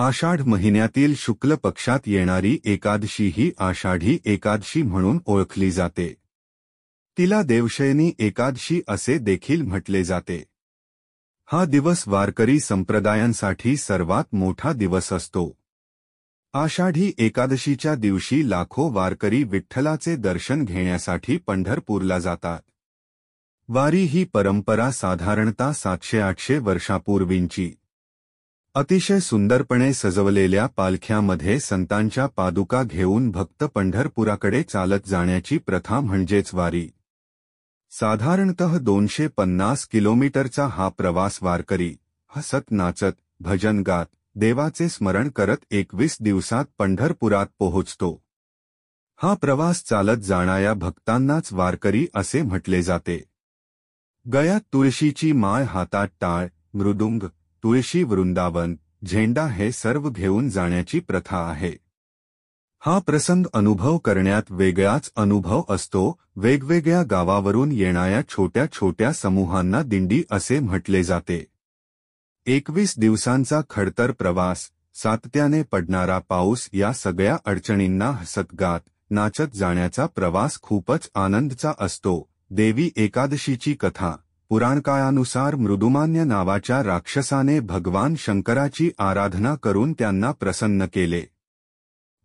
आषाढ महिन्यातील शुक्ल पक्षात येणारी एकादशी ही आषाढी एकादशी म्हणून ओळखली जाते. तिला देवशयनी एकादशी असे देखील म्हटले जाते. हा दिवस वारकरी संप्रदायांसाठी सर्वात मोठा दिवस असतो. आषाढी एकादशीच्या दिवशी लाखो वारकरी विठ्ठलाचे दर्शन घेण्यासाठी पंढरपूरला जातात. वारी ही परंपरा साधारणतः 700-800 वर्षापूर्वींची. अतिशय सुंदरपणे सजवलेल्या पालख्यामध्ये संतांच्या पादुका घेऊन भक्त पंढरपुराकडे चालत जाण्याची प्रथा म्हणजेच वारी. साधारणतः 250 किलोमीटरचा हा प्रवास वारकरी हसत नाचत भजन गात देवाचे स्मरण करत 21 दिवसात पंढरपुरात पोहोचतो. हा प्रवास चालत जाणाऱ्या भक्तांनाच वारकरी असे म्हटले जाते. गळ्यात तुळशीची माळ, हातात टाळ, मृदुंग, तुळशी वृंदावन, झेंडा हे सर्व घेऊन जाण्याची प्रथा आहे. हा प्रसंग अनुभव करण्यात वेगळाच अनुभव असतो. वेगवेगळ्या गावावरून येणाऱ्या छोट्या छोट्या समूहांना दिंडी असे म्हटले जाते. 21 दिवसांचा खडतर प्रवास, सातत्याने पडणारा पाऊस या सगळ्या अडचणींना हसत गात नाचत जाण्याचा प्रवास खूपच आनंदाचा असतो. देवी एकादशीची कथा. पुराणकाळानुसार मृदुमान्य नावाच्या राक्षसाने भगवान शंकराची आराधना करून त्यांना प्रसन्न केले.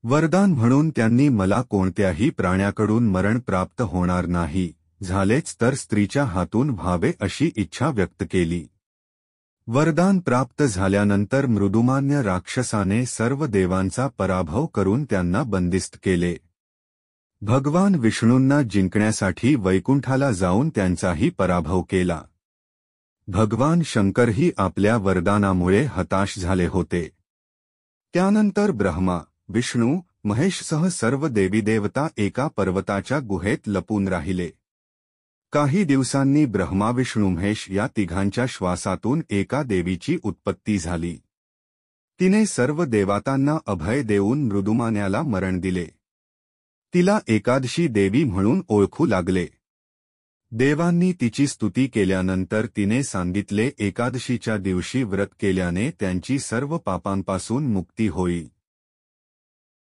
वरदान म्हणून त्यांनी मला कोणत्याही प्राण्याकडून मरण प्राप्त होणार नाही, झालेच तर स्त्रीच्या हातून व्हावे अशी इच्छा व्यक्त केली. वरदान प्राप्त झाल्यानंतर मृदुमान्य राक्षसाने सर्व देवांचा पराभव करून त्यांना बंदिस्त केले. भगवान विष्णूंना जिंकण्यासाठी वैकुंठाला जाऊन त्यांचाही पराभव केला. भगवान शंकरही आपल्या वरदानामुळे हताश झाले होते. त्यानंतर ब्रह्मा, विष्णू, महेशसह सर्व देवीदेवता एका पर्वताच्या गुहेत लपून राहिले. काही दिवसांनी ब्रह्मा, विष्णू, महेश या तिघांच्या श्वासातून एका देवीची उत्पत्ती झाली. तिने सर्व देवतांना अभय देऊन मृदुमान्याला मरण दिले. तिला एकादशी देवी म्हणून ओळखू लागले. देवांनी तिची स्तुती केल्यानंतर तिने सांगितले, एकादशीच्या दिवशी व्रत केल्याने त्यांची सर्व पापांपासून मुक्ती होईल.